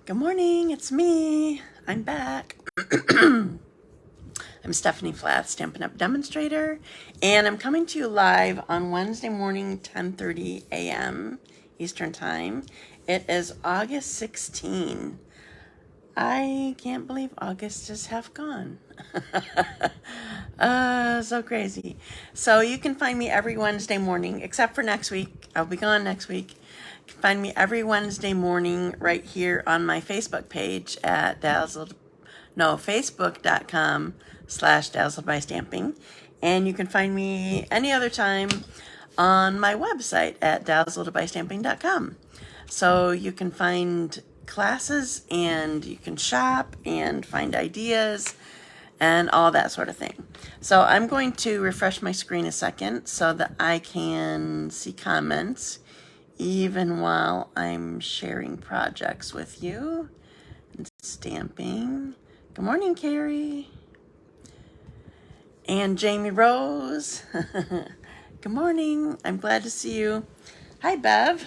Good morning, it's me. I'm back. I'm Stephanie Flath, Stampin' Up! Demonstrator, and I'm coming to you live on Wednesday morning, 10:30 a.m. Eastern Time. It is August 16. I can't believe August is half gone. So crazy. So you can find me every Wednesday morning, except for next week. I'll be gone next week. You can find me every Wednesday morning right here on my Facebook page at facebook.com/Dazzled by Stamping. And you can find me any other time on my website at dazzledbystamping.com. So you can find classes and you can shop and find ideas and all that sort of thing. So I'm going to refresh my screen a second so that I can see comments even while I'm sharing projects with you and stamping. Good morning, Carrie. And Jamie Rose. Good morning. I'm glad to see you. Hi, Bev.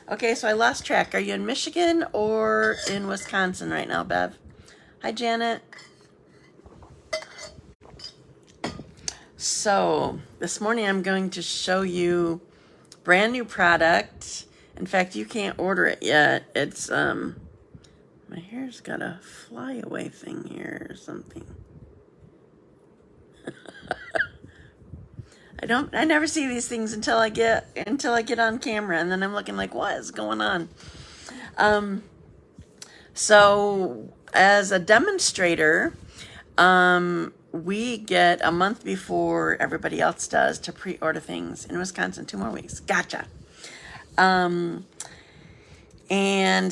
Okay, so I lost track. Are you in Michigan or in Wisconsin right now, Bev? Hi, Janet. So this morning I'm going to show you brand new product. In fact, you can't order it yet. It's my hair's got a flyaway thing here or something. I never see these things until I get on camera, and then I'm looking like, what is going on? So as a demonstrator, we get a month before everybody else does to pre-order things. In Wisconsin, 2 more weeks. Gotcha. And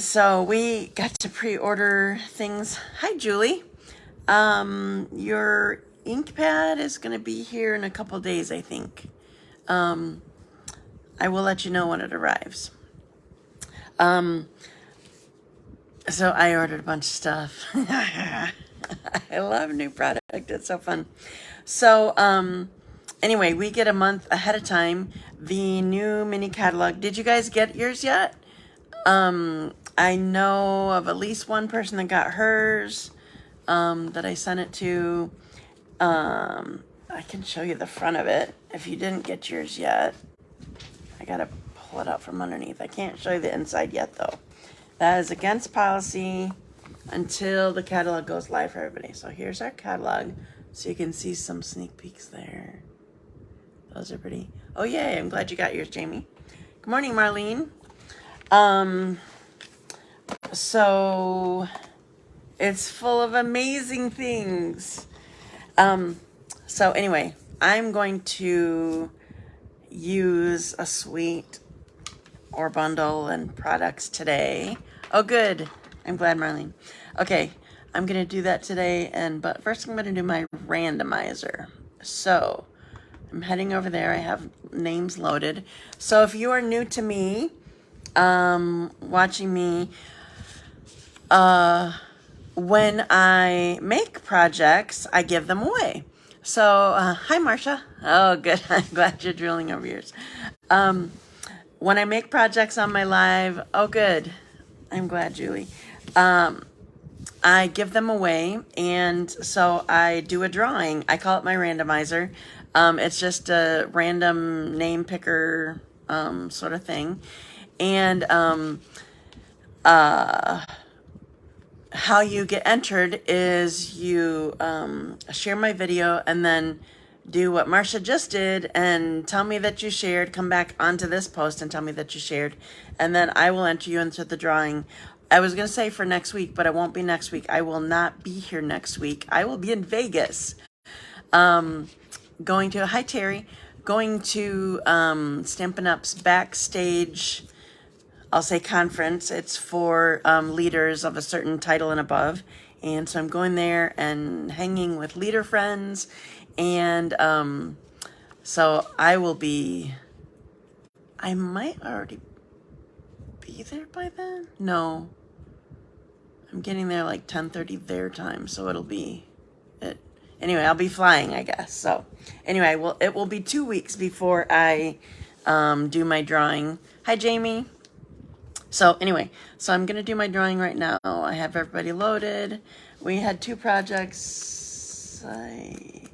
so we got to pre-order things. Hi, Julie. Your ink pad is going to be here in a couple days, I think. I will let you know when it arrives. So I ordered a bunch of stuff. I love new product. It's so fun. So anyway, we get a month ahead of time the new mini catalog. Did you guys get yours yet? I know of at least one person that got hers that I sent it to. I can show you the front of it if you didn't get yours yet. I gotta pull it out from underneath. I can't show you the inside yet though. That is against policy until the catalog goes live for everybody. So here's our catalog, so you can see some sneak peeks there. Those are pretty. Oh yay, I'm glad you got yours, Jamie. Good morning, Marlene. So it's full of amazing things. So anyway, I'm going to use a suite or bundle and products today. Oh, good. I'm glad, Marlene. Okay, I'm going to do that today, but first I'm going to do my randomizer. So I'm heading over there. I have names loaded. So if you are new to me, watching me, when I make projects, I give them away. So, hi, Marcia. Oh, good. I'm glad you're drilling over yours. When I make projects on my live, oh, good. I'm glad, Julie. I give them away, and so I do a drawing. I call it my randomizer. It's just a random name picker sort of thing. And how you get entered is you share my video and then do what Marcia just did and tell me that you shared. Come back onto this post and tell me that you shared, and then I will enter you into the drawing. I was going to say for next week, but it won't be next week. I will not be here next week. I will be in Vegas. Going to, hi Terry, going to Stampin' Up's backstage, I'll say conference. It's for leaders of a certain title and above. And so I'm going there and hanging with leader friends. And so I might already be there by then. No, I'm getting there like 10:30 their time. So it'll be it. Anyway, I'll be flying, I guess. So anyway, it will be 2 weeks before I do my drawing. Hi, Jamie. So anyway, so I'm going to do my drawing right now. I have everybody loaded. We had 2 projects. I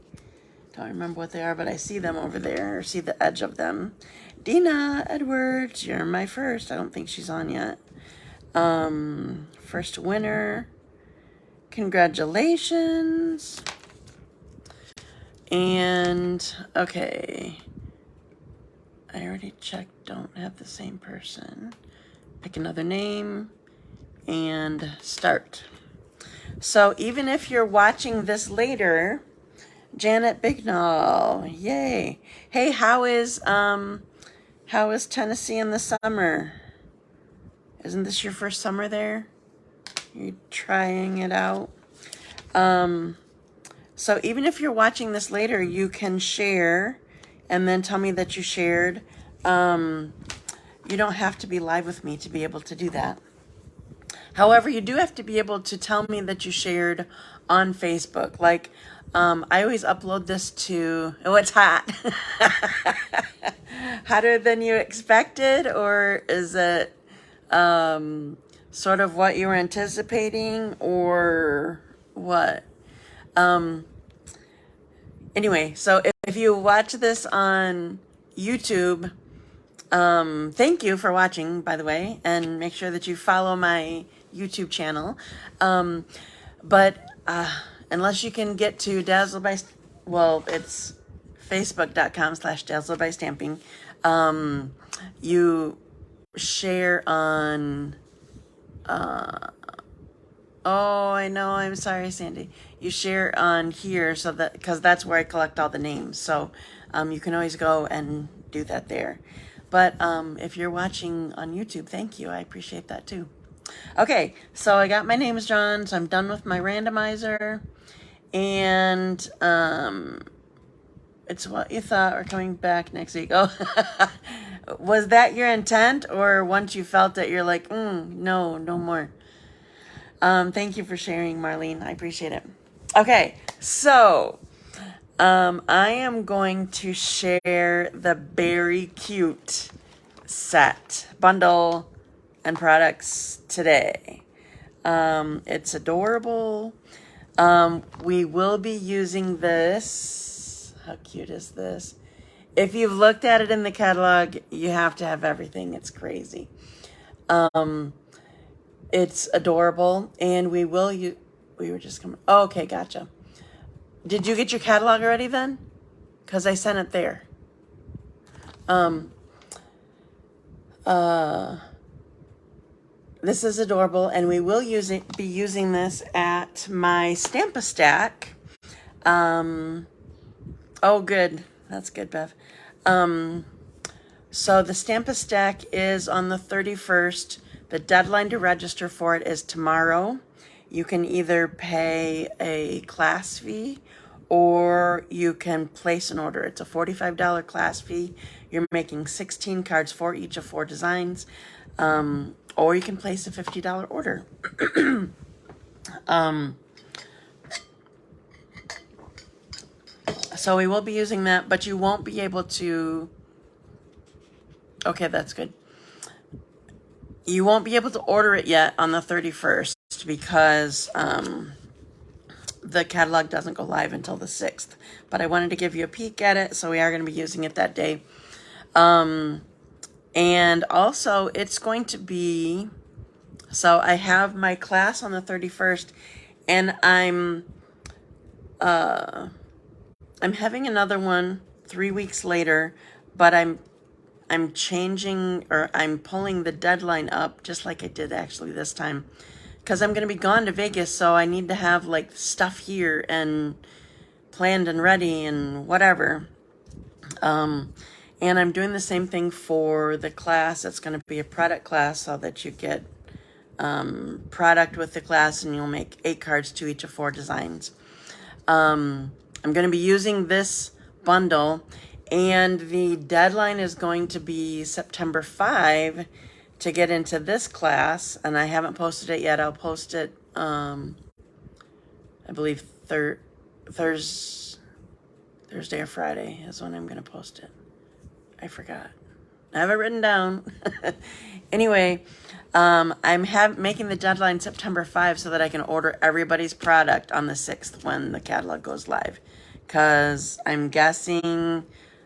don't remember what they are, but I see them over there, or see the edge of them. Deanna Edwards, you're my first. I don't think she's on yet. First winner. Congratulations. And, okay. I already checked, don't have the same person. Pick another name and start. So even if you're watching this later, Janet Bignall, yay. Hey, how is Tennessee in the summer? Isn't this your first summer there? You're trying it out. So even if you're watching this later, you can share and then tell me that you shared. You don't have to be live with me to be able to do that. However, you do have to be able to tell me that you shared on Facebook. Like, I always upload this to, oh, it's hot. Hotter than you expected, or is it sort of what you were anticipating, or what? Anyway, so if you watch this on YouTube, thank you for watching, by the way, and make sure that you follow my YouTube channel. But unless you can get to Dazzled by, well, it's facebook.com/Dazzled by Stamping. You share on, oh, I know, I'm sorry, Sandy. You share on here, so that, because that's where I collect all the names. So you can always go and do that there. But if you're watching on YouTube, thank you. I appreciate that too. Okay, so I got my names drawn, so I'm done with my randomizer. And it's what you thought. We're coming back next week. Oh, was that your intent? Or once you felt it, you're like, no more. Thank you for sharing, Marlene. I appreciate it. Okay, so I am going to share the Beary Cute set, bundle, and products today. It's adorable. We will be using this. How cute is this? If you've looked at it in the catalog, you have to have everything. It's crazy. It's adorable, and we will use, we were just coming, oh, okay, gotcha. Did you get your catalog already then? Because I sent it there. This is adorable, and we will be using this at my Stamp-A-Stack. Oh, good. That's good, Bev. So the Stamp-A-Stack is on the 31st. The deadline to register for it is tomorrow. You can either pay a class fee or you can place an order. It's a $45 class fee. You're making 16 cards for each of 4 designs. Or you can place a $50 order. So we will be using that, but you won't be able to... Okay, that's good. You won't be able to order it yet on the 31st because the catalog doesn't go live until the 6th. But I wanted to give you a peek at it, so we are going to be using it that day. And also, it's going to be... So I have my class on the 31st, and I'm having another one 3 weeks later, but I'm changing, or I'm pulling the deadline up, just like I did actually this time, because I'm going to be gone to Vegas, so I need to have like stuff here and planned and ready and whatever. And I'm doing the same thing for the class. It's going to be a product class, so that you get product with the class, and you'll make 8 cards to each of 4 designs. I'm going to be using this bundle, and the deadline is going to be September 5 to get into this class, and I haven't posted it yet. I'll post it, I believe Thursday or Friday is when I'm going to post it. I forgot. I have it written down. Anyway, I'm making the deadline September 5 so that I can order everybody's product on the 6th when the catalog goes live. Because I'm guessing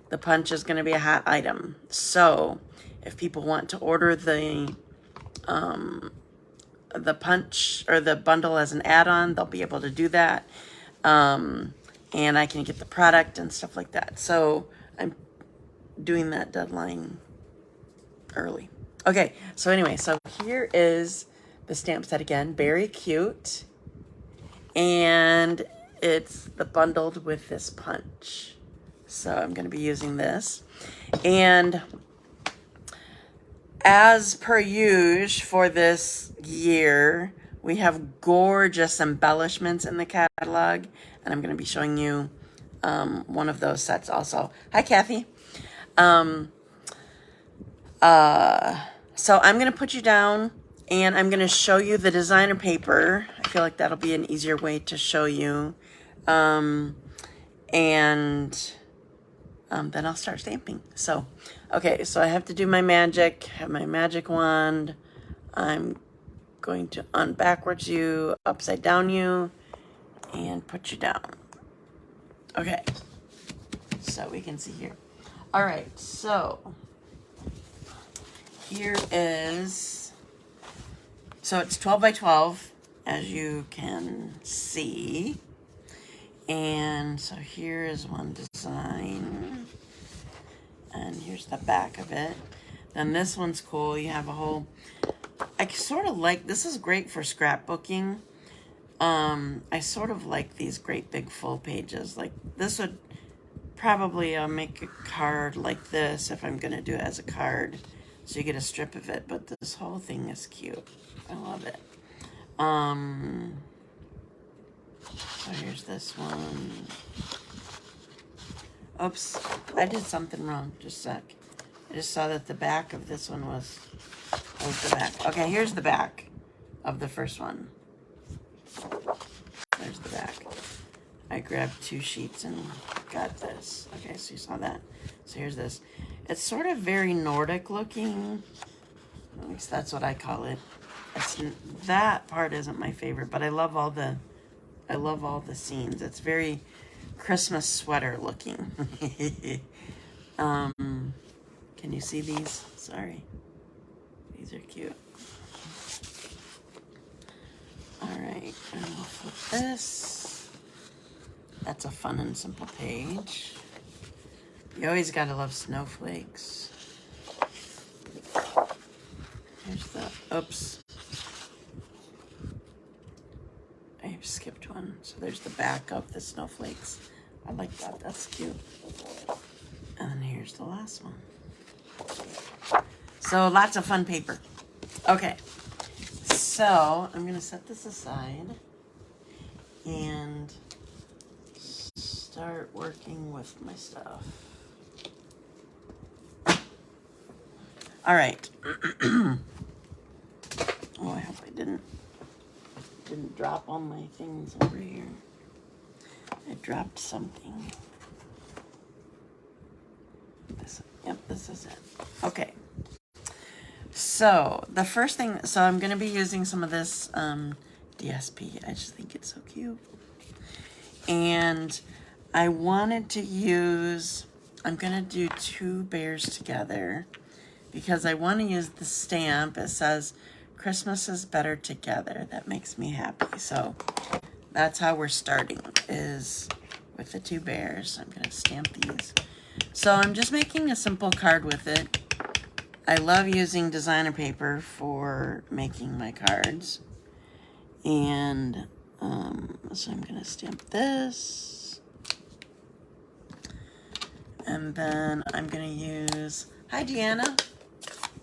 the punch is going to be a hot item. So if people want to order the punch or the bundle as an add-on, they'll be able to do that. And I can get the product and stuff like that. So I'm doing that deadline early. Okay, so anyway, so here is the stamp set again, Beary Cute. And it's the bundled with this punch. So I'm going to be using this. And as per usual for this year, we have gorgeous embellishments in the catalog. And I'm going to be showing you one of those sets also. Hi, Kathy. So I'm going to put you down and I'm going to show you the designer paper. I feel like that'll be an easier way to show you. Then I'll start stamping. So, okay, so I have to do my magic, have my magic wand. I'm going to backwards you, upside down you, and put you down. Okay, so we can see here. All right, so here is, so it's 12 by 12, as you can see. And so here is one design. And here's the back of it. Then this one's cool. You have a whole, I sort of like, this is great for scrapbooking. I sort of like these great big full pages. Like this would probably, I'll make a card like this if I'm going to do it as a card. So you get a strip of it, but this whole thing is cute. I love it. So here's this one. Oops, I did something wrong. Just a sec. I just saw that the back of this one was the back. Okay, here's the back of the first one. There's the back. I grabbed 2 sheets and got this. Okay, so you saw that. So here's this. It's sort of very Nordic looking. At least that's what I call it. That part isn't my favorite, but I love all the scenes. It's very Christmas sweater looking. Can you see these? Sorry. These are cute. All right, and we'll flip this. That's a fun and simple page. You always gotta love snowflakes. Here's the, oops. I skipped one. So there's the back of the snowflakes. I like that, that's cute. And here's the last one. So lots of fun paper. Okay, so I'm gonna set this aside and start working with my stuff. All right. Oh, I hope I didn't drop all my things over here. I dropped something. Yep, this is it. Okay. So the first thing, so I'm going to be using some of this DSP. I just think it's so cute. And I wanted to use, I'm going to do 2 bears together because I want to use the stamp. It says, Christmas is better together. That makes me happy. So that's how we're starting, is with the 2 bears. I'm going to stamp these. So I'm just making a simple card with it. I love using designer paper for making my cards. And so I'm going to stamp this. And then I'm going to use, hi Deanna.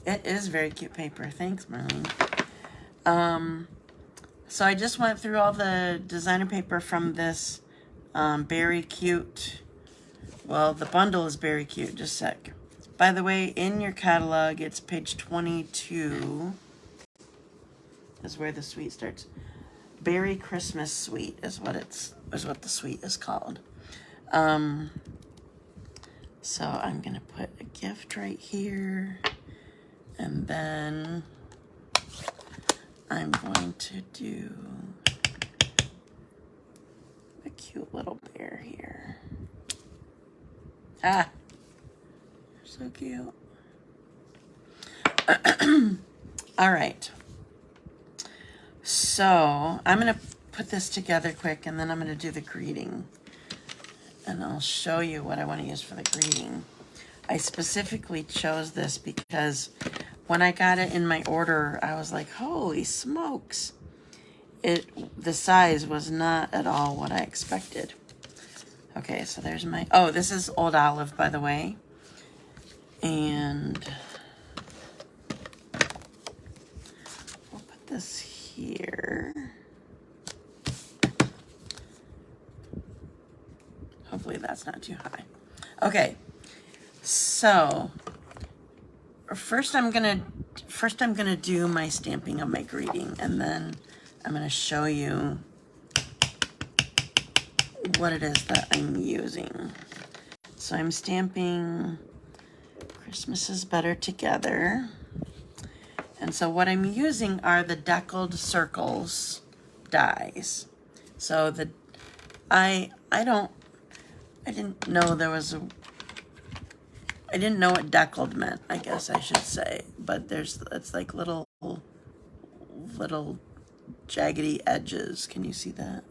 It is very cute paper. Thanks, Marlene. So I just went through all the designer paper from this Beary Cute. Well, the bundle is Beary Cute. Just a sec. By the way, in your catalog, it's page 22. Is where the suite starts. Beary Christmas Suite is what the suite is called. So I'm gonna put a gift right here, and then I'm going to do a cute little bear here. Ah, so cute. All right. So I'm gonna put this together quick, and then I'm gonna do the greeting. And I'll show you what I want to use for the greeting. I specifically chose this because when I got it in my order, I was like, holy smokes. The size was not at all what I expected. Okay, so there's my, oh, this is Old Olive, by the way. And we'll put this here. Hopefully that's not too high. Okay, so first I'm gonna do my stamping of my greeting, and then I'm gonna show you what it is that I'm using. So I'm stamping Christmas is Better Together. And so what I'm using are the Deckled Circles dies. So I didn't know there was I didn't know what deckled meant, I guess I should say. But it's like little jaggedy edges. Can you see that?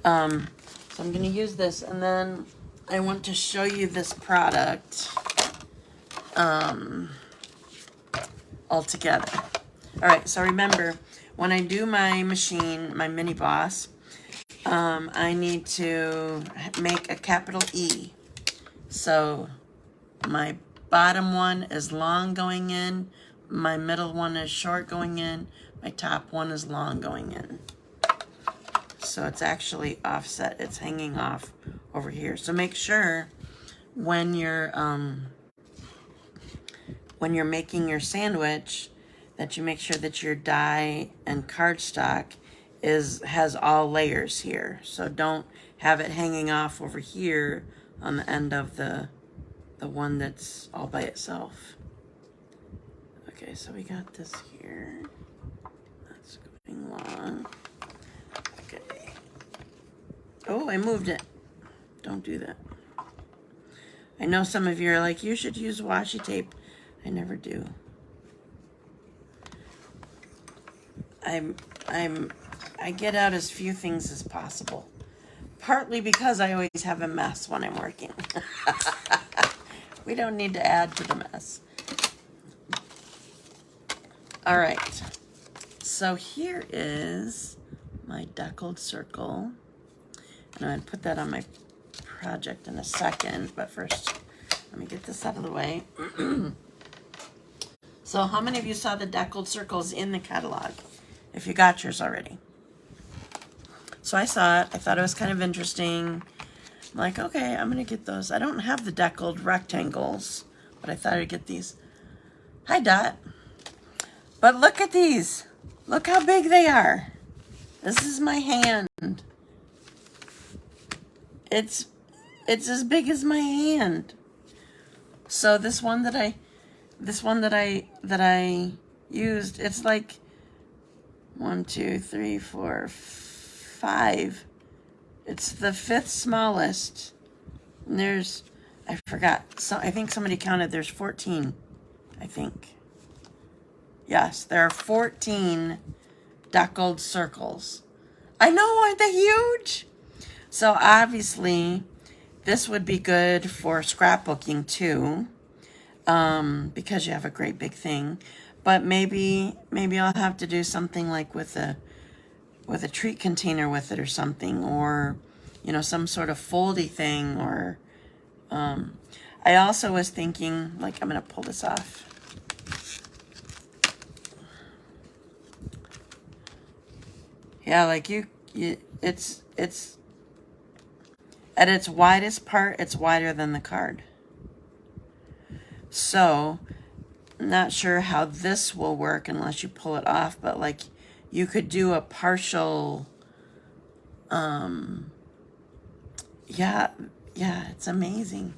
So I'm gonna use this, and then I want to show you this product all together. All right, so remember, when I do my machine, my mini boss, I need to make a capital E. So my bottom one is long going in, my middle one is short going in, my top one is long going in. So it's actually offset, it's hanging off over here. So make sure when you're making your sandwich that you make sure that your die and cardstock has all layers here. So don't have it hanging off over here on the end of the one that's all by itself. Okay, so we got this here. That's going long. Okay. Oh, I moved it. Don't do that. I know some of you are like, you should use washi tape. I never do. I get out as few things as possible. Partly because I always have a mess when I'm working. We don't need to add to the mess. All right. So here is my deckled circle. And I'm going to put that on my project in a second. But first, let me get this out of the way. So how many of you saw the deckled circles in the catalog? If you got yours already. So I saw it. I thought it was kind of interesting. I'm like, okay, I'm going to get those. I don't have the deckled rectangles, but I thought I'd get these. Hi, Dot. But look at these. Look how big they are. This is my hand. It's as big as my hand. So this one that I used, it's like 1, 2, 3, 4, 5. It's the 5th smallest. And there's, I forgot. So I think somebody counted. There's 14. I think. Yes, there are 14 deckled circles. I know, aren't they huge? So obviously, this would be good for scrapbooking too, because you have a great big thing. But maybe I'll have to do something like with a treat container with it or something, or some sort of foldy thing. Or I also was thinking, like, I'm gonna pull this off. Yeah, like it's at its widest part, it's wider than the card. So, not sure how this will work unless you pull it off, but like you could do a partial, yeah, it's amazing.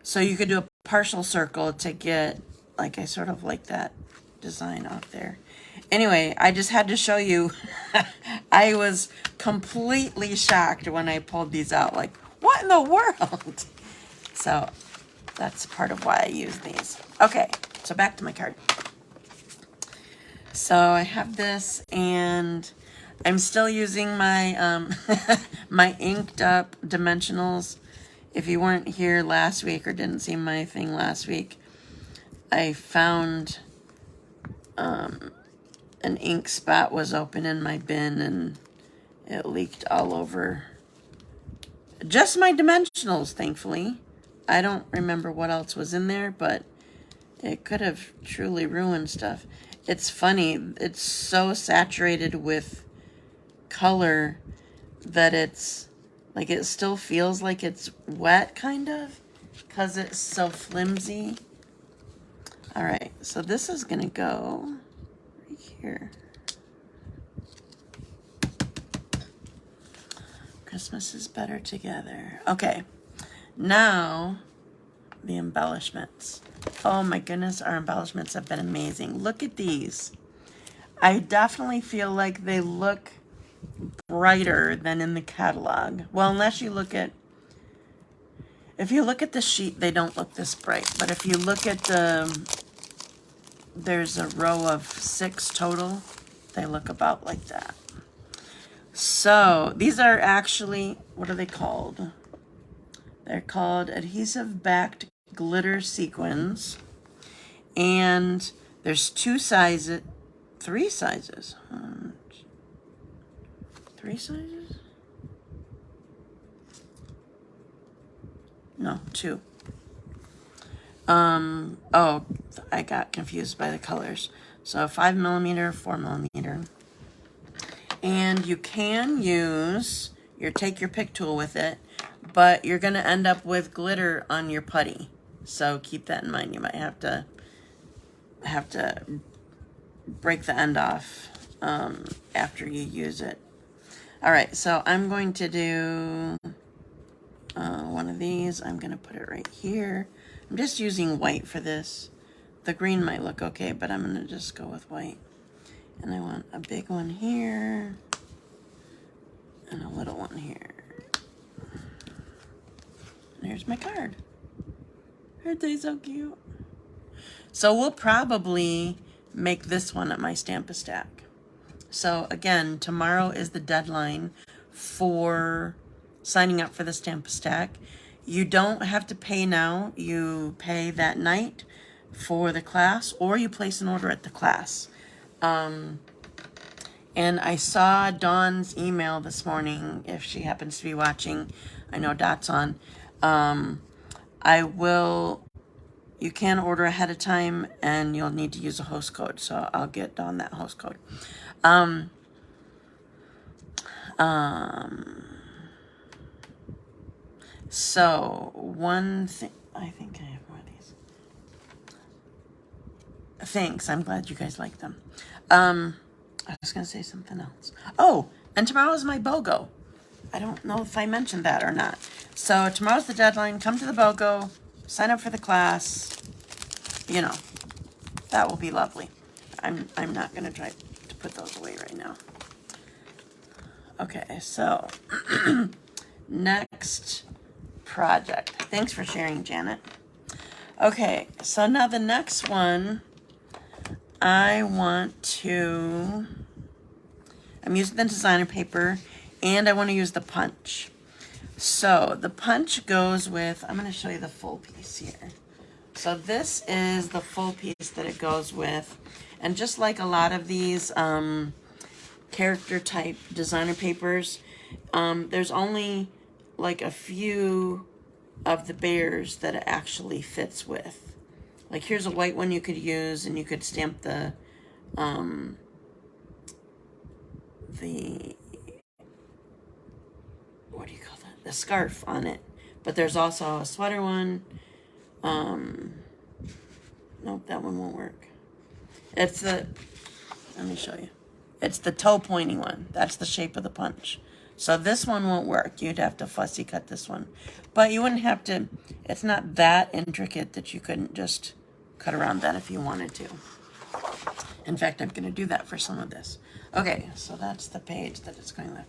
So you could do a partial circle to get, like, I sort of like that design out there. Anyway, I just had to show you. I was completely shocked when I pulled these out. Like, what in the world? So that's part of why I use these. Okay, so back to my card. So I have this, and I'm still using my my inked up dimensionals. If you weren't here last week or didn't see my thing last week, I found an ink spot was open in my bin, and it leaked all over just my dimensionals, thankfully. I don't remember what else was in there, but it could have truly ruined stuff. It's funny, it's so saturated with color that it's like, it still feels like it's wet, kind of, because it's so flimsy. All right, so this is gonna go right here. Christmas is better together. Okay, now the embellishments. Oh my goodness, our embellishments have been amazing. Look at these. I definitely feel like they look brighter than in the catalog. Well, unless you look at, if you look at the sheet, they don't look this bright. But if you look at there's a row of 6 total, they look about like that. So these are actually, what are they called? They're called adhesive backed glitter sequins. And there's 3 sizes. 3 sizes? No, 2. Oh, I got confused by the colors. So 5mm, 4mm. And you can use take your pick tool with it, but you're gonna end up with glitter on your putty. So keep that in mind. You might have to break the end off after you use it. All right, so I'm going to do one of these. I'm gonna put it right here. I'm just using white for this. The green might look okay, but I'm gonna just go with white. And I want a big one here and a little one here. And here's my card. Aren't they so cute? So we'll probably make this one at my Stamp-A-Stack. So again, tomorrow is the deadline for signing up for the Stamp-A-Stack. You don't have to pay now. You pay that night for the class, or you place an order at the class. And I saw Dawn's email this morning, if she happens to be watching. I know Dot's on. You can order ahead of time, and you'll need to use a host code. So I'll get Dawn that host code. So one thing, I think I have more of these. Thanks, I'm glad you guys like them. I was gonna say something else. Oh, and tomorrow is my BOGO. I don't know if I mentioned that or not. So tomorrow's the deadline. Come to the BOGO, sign up for the class. You know, that will be lovely. I'm not gonna try to put those away right now. Okay, so next project. Thanks for sharing, Janet. Okay, so now the next one, I'm using the designer paper, and I want to use the punch. So the punch goes with, I'm going to show you the full piece here. So this is the full piece that it goes with. And just like a lot of these character type designer papers, there's only like a few of the bears that it actually fits with. Like here's a white one you could use, and you could stamp the what do you call that? The scarf on it. But there's also a sweater one. Nope, that one won't work. Let me show you. It's the toe pointy one. That's the shape of the punch. So this one won't work. You'd have to fussy cut this one. But you wouldn't have to, it's not that intricate that you couldn't just cut around that if you wanted to. In fact, I'm going to do that for some of this. Okay, so that's the page that it's going with.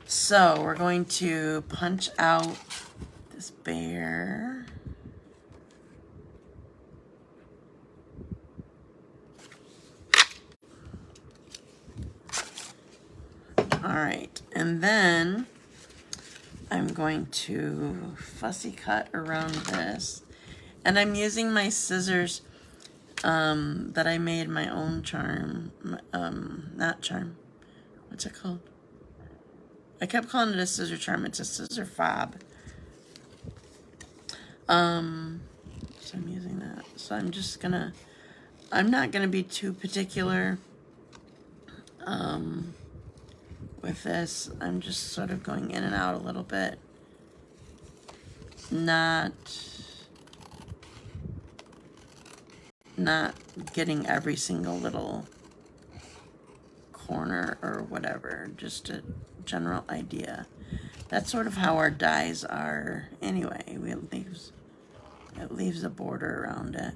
So we're going to punch out this bear. All right, and then I'm going to fussy cut around this. And I'm using my scissors that I made my own charm. Not charm. What's it called? I kept calling it a scissor charm. It's a scissor fob. So I'm using that. So I'm just gonna, I'm not gonna be too particular with this. I'm just sort of going in and out a little bit. Not getting every single little corner or whatever, just a general idea. That's sort of how our dies are anyway. It leaves a border around it.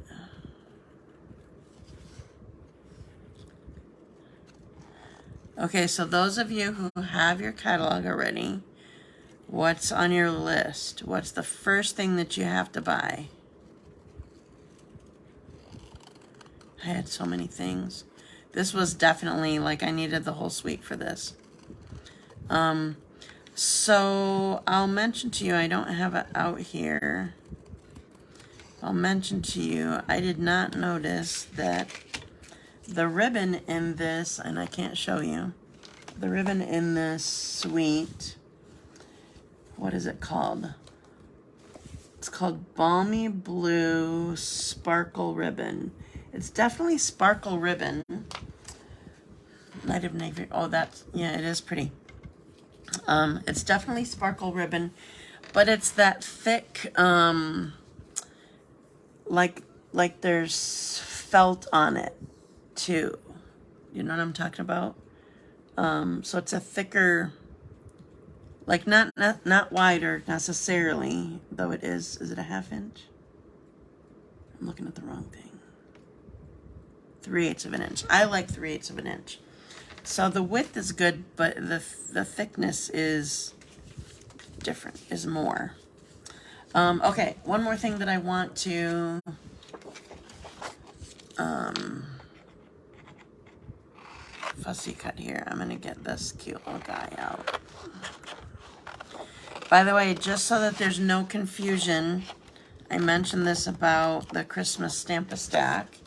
Okay, so those of you who have your catalog already, what's on your list? What's the first thing that you have to buy? I had so many things. This was definitely like I needed the whole suite for this. So I'll mention to you, I don't have it out here. I'll mention to you, I did not notice that the ribbon in this, and I can't show you, the ribbon in this suite, what is it called? It's called Balmy Blue Sparkle Ribbon. It's definitely sparkle ribbon. Night of Navy. Oh, that's, yeah, it is pretty. It's definitely sparkle ribbon, but it's that thick, like there's felt on it too. You know what I'm talking about? So it's a thicker, like not wider necessarily, though it is. Is it a 1/2 inch? I'm looking at the wrong thing. 3/8 of an inch. I like 3/8 of an inch. So the width is good, but the thickness is different, is more. Okay, one more thing that I want to fussy cut here. I'm gonna get this cute little guy out. By the way, just so that there's no confusion, I mentioned this about the Christmas Stamp-A-Stack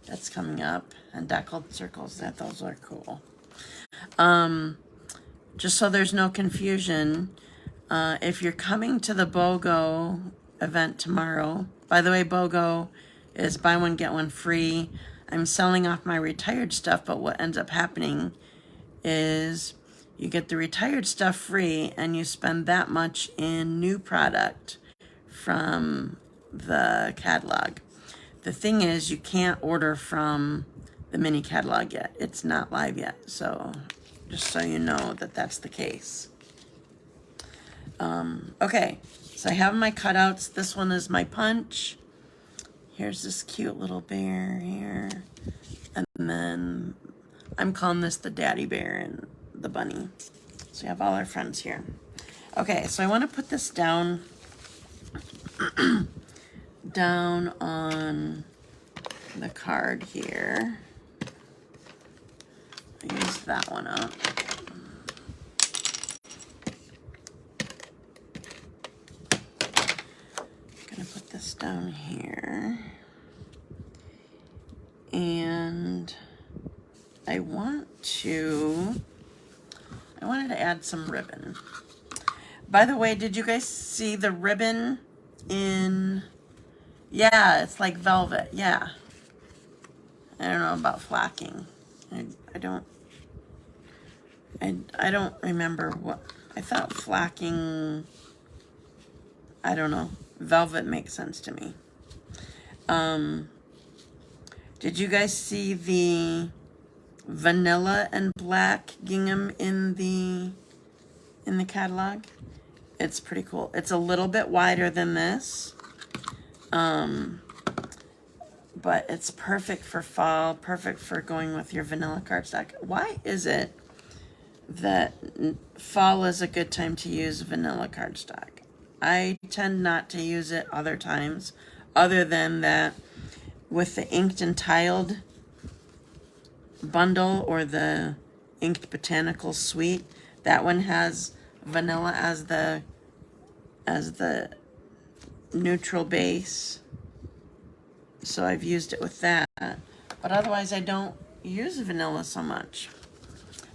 that's coming up, and deckled circles, that those are cool. Just so there's no confusion, if you're coming to the BOGO event tomorrow, by the way, BOGO is buy one, get one free. I'm selling off my retired stuff, but what ends up happening is you get the retired stuff free and you spend that much in new product from the catalog. The thing is, you can't order from the mini catalog yet. It's not live yet, so just so you know that that's the case. Okay, so I have my cutouts. This one is my punch. Here's this cute little bear here. And then I'm calling this the daddy bear and the bunny. So we have all our friends here. Okay, so I want to put this down down on the card here. I use that one up. I'm gonna put this down here. And I wanted to add some ribbon. By the way, did you guys see the ribbon in, yeah, it's like velvet, yeah. I don't know about flocking. I don't remember what, I thought flocking, I don't know, velvet makes sense to me. Did you guys see the vanilla and black gingham in in the catalog. It's pretty cool. It's a little bit wider than this. But it's perfect for fall, perfect for going with your vanilla cardstock. Why is it that fall is a good time to use vanilla cardstock? I tend not to use it other times, other than that with the inked and tiled bundle or the inked botanical suite. That one has vanilla as the neutral base. So I've used it with that. But otherwise I don't use vanilla so much.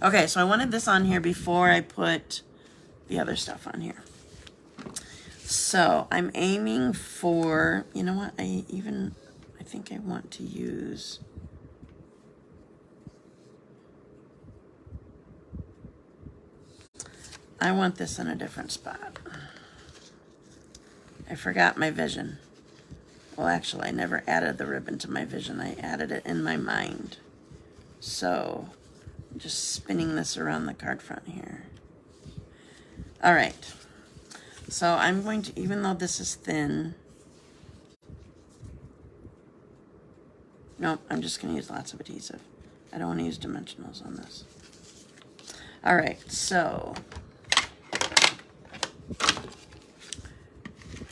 Okay, so I wanted this on here before I put the other stuff on here. So I'm aiming for, you know what, I think I want to use, I want this in a different spot. I forgot my vision. Well, actually, I never added the ribbon to my vision. I added it in my mind. So, I'm just spinning this around the card front here. All right. So, I'm going to, even though this is thin, nope, I'm just going to use lots of adhesive. I don't want to use dimensionals on this. All right, so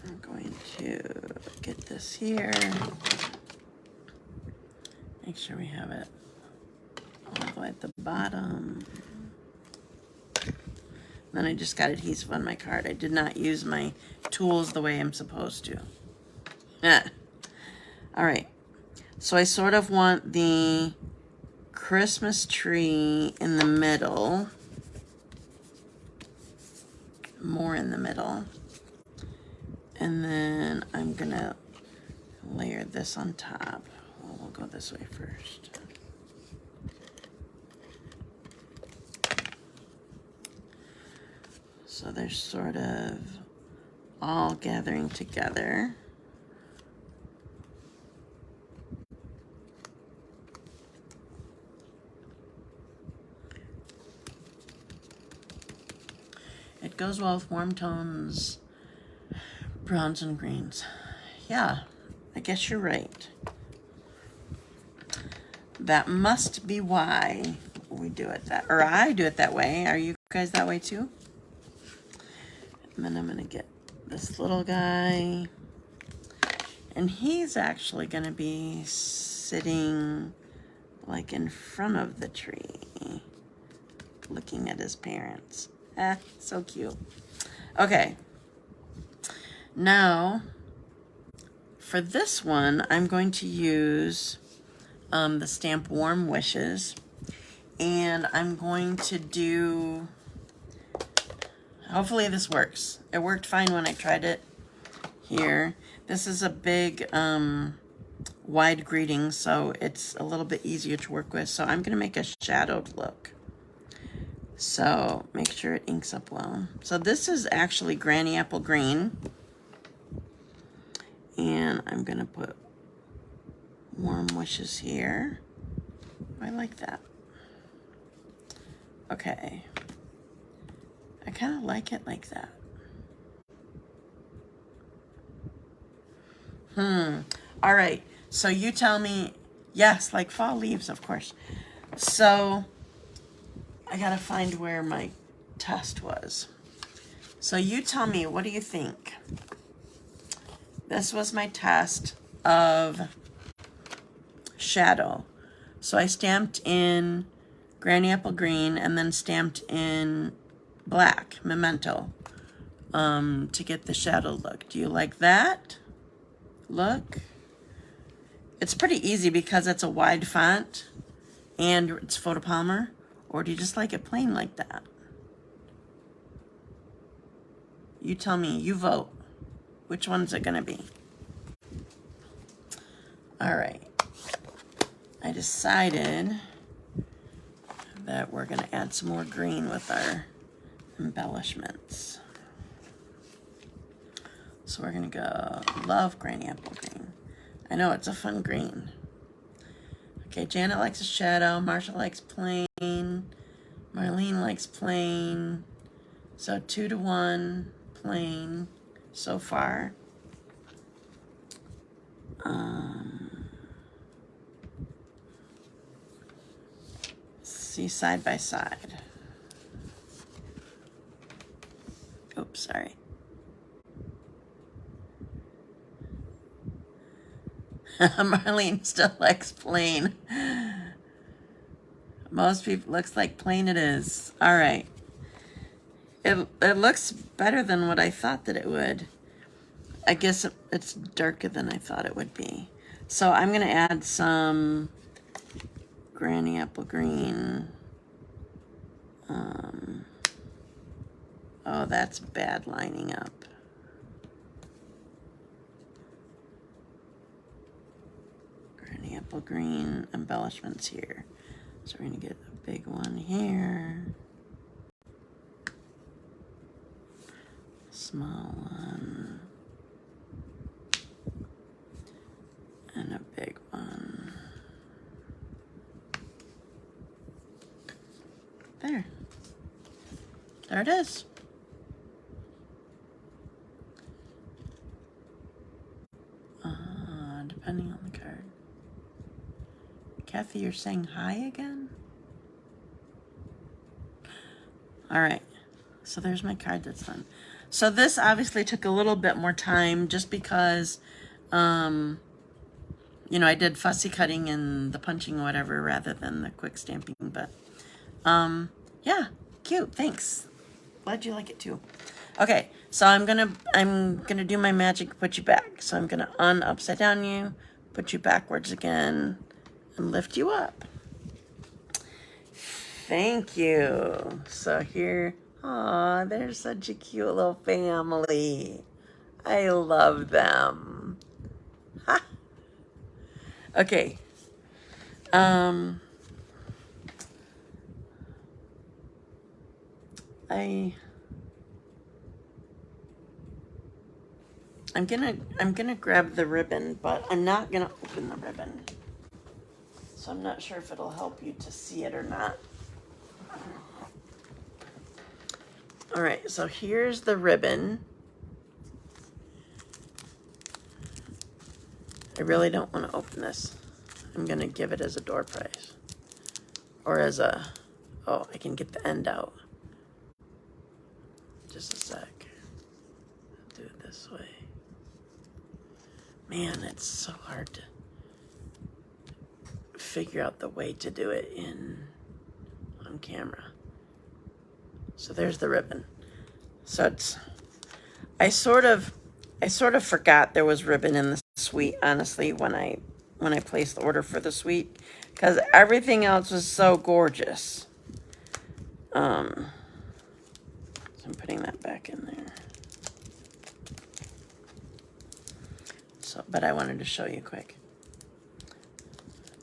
I'm going to get this here. Make sure we have it all the way at the bottom. Then I just got adhesive on my card. I did not use my tools the way I'm supposed to. All right. So I sort of want the Christmas tree in the middle. More in the middle. And then I'm going to layer this on top. Well, we'll go this way first. So they're sort of all gathering together. It goes well with warm tones, browns and greens. Yeah, I guess you're right. That must be why we do it that, or I do it that way. Are you guys that way too? And then I'm gonna get this little guy, and he's actually gonna be sitting like in front of the tree, looking at his parents. So cute. Okay. Now, for this one, I'm going to use the stamp Warm Wishes. And I'm going to do, hopefully this works. It worked fine when I tried it here. This is a big, wide greeting, so it's a little bit easier to work with. So I'm going to make a shadowed look. So make sure it inks up well. So this is actually Granny Apple Green. And I'm going to put Warm Wishes here. I like that. Okay. I kind of like it like that. All right. So you tell me, yes, like fall leaves, of course. So I gotta find where my test was. So you tell me, what do you think? This was my test of shadow. So I stamped in Granny Apple Green and then stamped in black, Memento, to get the shadow look. Do you like that look? It's pretty easy because it's a wide font and it's photopolymer. Or do you just like it plain like that? You tell me, you vote. Which one's it gonna be? All right. I decided that we're gonna add some more green with our embellishments. So we're gonna go, love Granny Apple Green. I know, it's a fun green. Okay, Janet likes a shadow, Marsha likes plain, Marlene likes plain, So 2-to-1 plain so far. See side by side. Oops, sorry. Marlene still likes plain. Most people, looks like plain it is. All right. It looks better than what I thought that it would. I guess it's darker than I thought it would be. So I'm going to add some Granny Apple Green. Oh, that's bad lining up. Granny Apple Green embellishments here. So we're going to get a big one here. Small one. And a big one. There. There it is. Depending on the card. Kathy, you're saying hi again? All right. So there's my card that's done. So this obviously took a little bit more time just because, you know, I did fussy cutting and the punching or whatever rather than the quick stamping. But, yeah, cute. Thanks. Glad you like it too. Okay, so I'm gonna do my magic, put you back. So I'm gonna upside down you, put you backwards again, and lift you up. Thank you. So here, aw, they're such a cute little family. I love them. Ha. Okay. I'm gonna grab the ribbon, but I'm not gonna open the ribbon. So I'm not sure if it'll help you to see it or not. All right, so here's the ribbon. I really don't want to open this. I'm gonna give it as a door prize. Or as a, oh, I can get the end out. Just a sec. Do it this way. Man, it's so hard to figure out the way to do it on camera. So there's the ribbon. So it's, I sort of forgot there was ribbon in the suite, honestly, when I placed the order for the suite, because everything else was so gorgeous. So I'm putting that back in there. So, but I wanted to show you quick.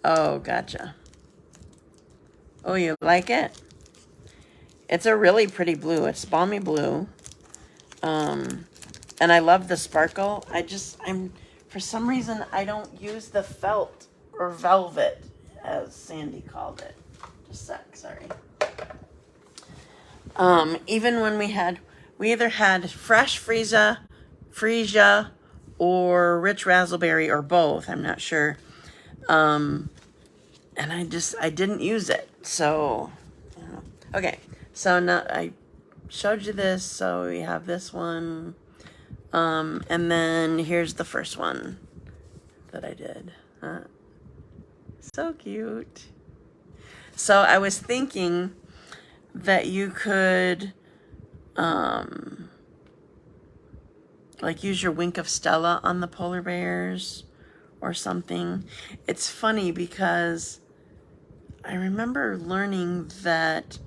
Oh, gotcha. Oh, you like it? It's a really pretty blue. It's balmy blue. And I love the sparkle. For some reason, I don't use the felt or velvet, as Sandy called it. Just a sec, sorry. Even when we either had fresh freesia, or rich razzleberry, or both, I'm not sure. And I didn't use it. So, okay. So now I showed you this. So we have this one. And then here's the first one that I did. So cute. So I was thinking that you could, like use your Wink of Stella on the polar bears or something. It's funny because I remember learning that,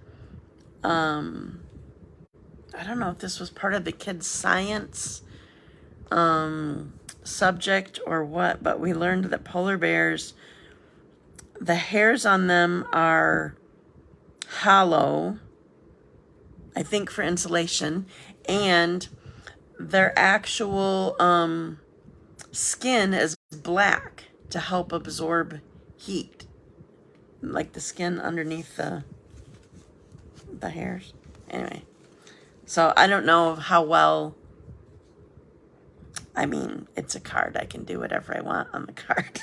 I don't know if this was part of the kids' science subject or what, but we learned that polar bears, the hairs on them are hollow, I think for insulation, and their actual skin is black to help absorb heat, like the skin underneath the hairs. Anyway, So I don't know how well, I mean, it's a card. I can do whatever I want on the card.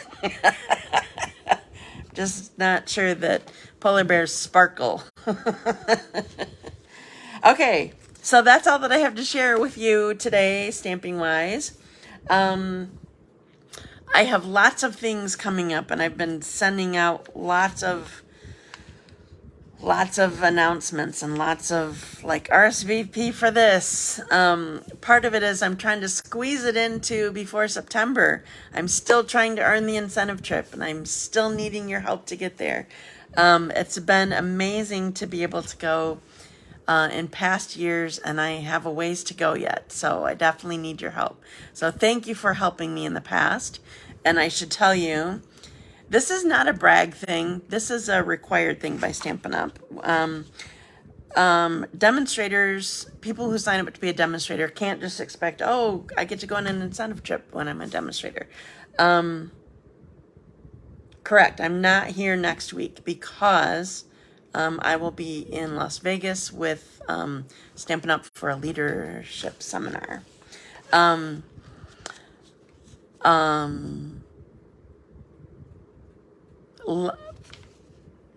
Just not sure that polar bears sparkle. Okay, so that's all that I have to share with you today, stamping wise. I have lots of things coming up, and I've been sending out lots of announcements and lots of like RSVP for this. Part of it is I'm trying to squeeze it into before September. I'm still trying to earn the incentive trip, and I'm still needing your help to get there. It's been amazing to be able to go in past years, and I have a ways to go yet. So I definitely need your help. So thank you for helping me in the past. And I should tell you, this is not a brag thing. This is a required thing by Stampin' Up. Demonstrators, people who sign up to be a demonstrator can't just expect, oh, I get to go on an incentive trip when I'm a demonstrator. Correct. I'm not here next week because I will be in Las Vegas with Stampin' Up for a leadership seminar.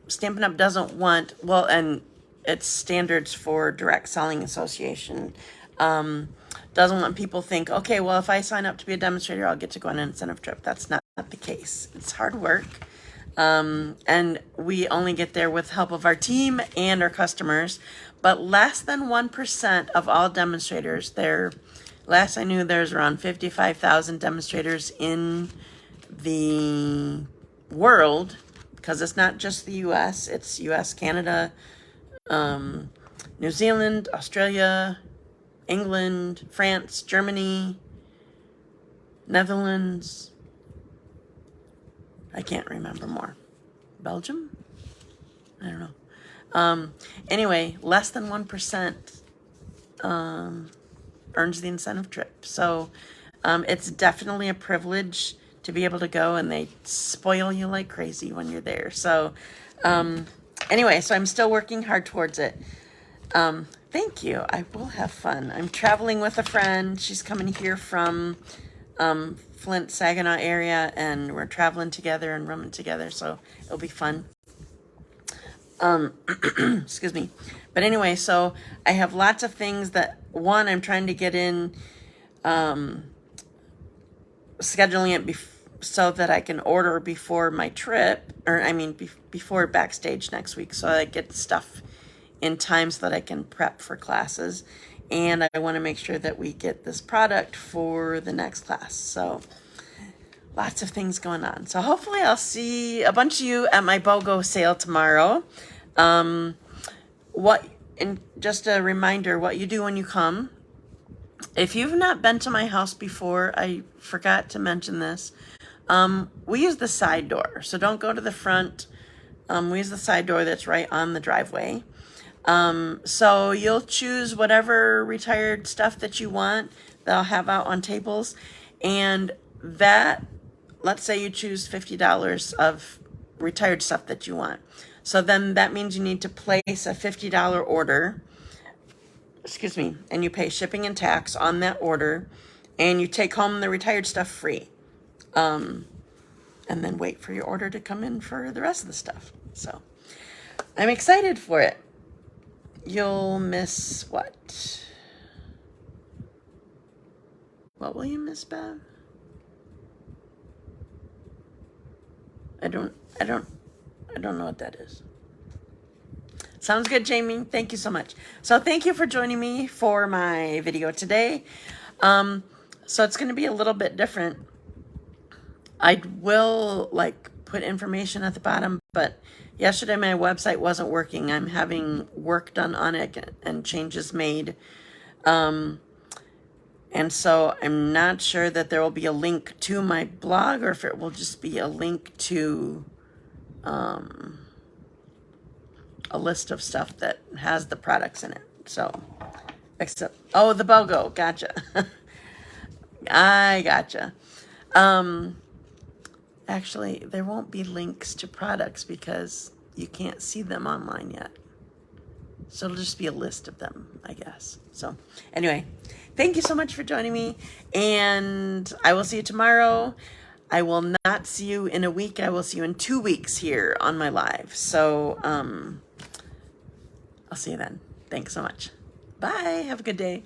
Stampin' Up doesn't want, well, and it's standards for Direct Selling Association, doesn't want people think, okay, well, if I sign up to be a demonstrator, I'll get to go on an incentive trip. That's not the case. It's hard work. And we only get there with help of our team and our customers, but less than 1% of all demonstrators there. Last I knew, there's around 55,000 demonstrators in the world, because it's not just the US, it's US, Canada, New Zealand, Australia, England, France, Germany, Netherlands. I can't remember more. Belgium? I don't know. Anyway, less than 1% earns the incentive trip. So it's definitely a privilege to be able to go, and they spoil you like crazy when you're there. So anyway, so I'm still working hard towards it. Thank you. I will have fun. I'm traveling with a friend. She's coming here from Flint, Saginaw area, and we're traveling together and rooming together, so it'll be fun. Excuse me. But anyway, so I have lots of things that, one, I'm trying to get in, scheduling it so that I can order before my trip, or I mean before backstage next week, so I get stuff in time so that I can prep for classes. And I want to make sure that we get this product for the next class. So lots of things going on. So hopefully I'll see a bunch of you at my BOGO sale tomorrow. And just a reminder, what you do when you come. If you've not been to my house before, I forgot to mention this. We use the side door, so don't go to the front. We use the side door that's right on the driveway. So you'll choose whatever retired stuff that you want that I'll have out on tables. And that, let's say you choose $50 of retired stuff that you want. So then that means you need to place a $50 order, excuse me, and you pay shipping and tax on that order, and you take home the retired stuff free. And then wait for your order to come in for the rest of the stuff. So I'm excited for it. You'll miss what? What will you miss, Bev? I don't know what that is. Sounds good, Jamie. Thank you so much. So thank you for joining me for my video today. So it's going to be a little bit different. I will put information at the bottom, but yesterday my website wasn't working. I'm having work done on it and changes made. And so I'm not sure that there will be a link to my blog, or if it will just be a link to a list of stuff that has the products in it. So, except, oh, the BOGO, gotcha. I gotcha. Actually, there won't be links to products because you can't see them online yet. So it'll just be a list of them, I guess. So anyway, thank you so much for joining me. And I will see you tomorrow. I will not see you in a week. I will see you in 2 weeks here on my live. So I'll see you then. Thanks so much. Bye. Have a good day.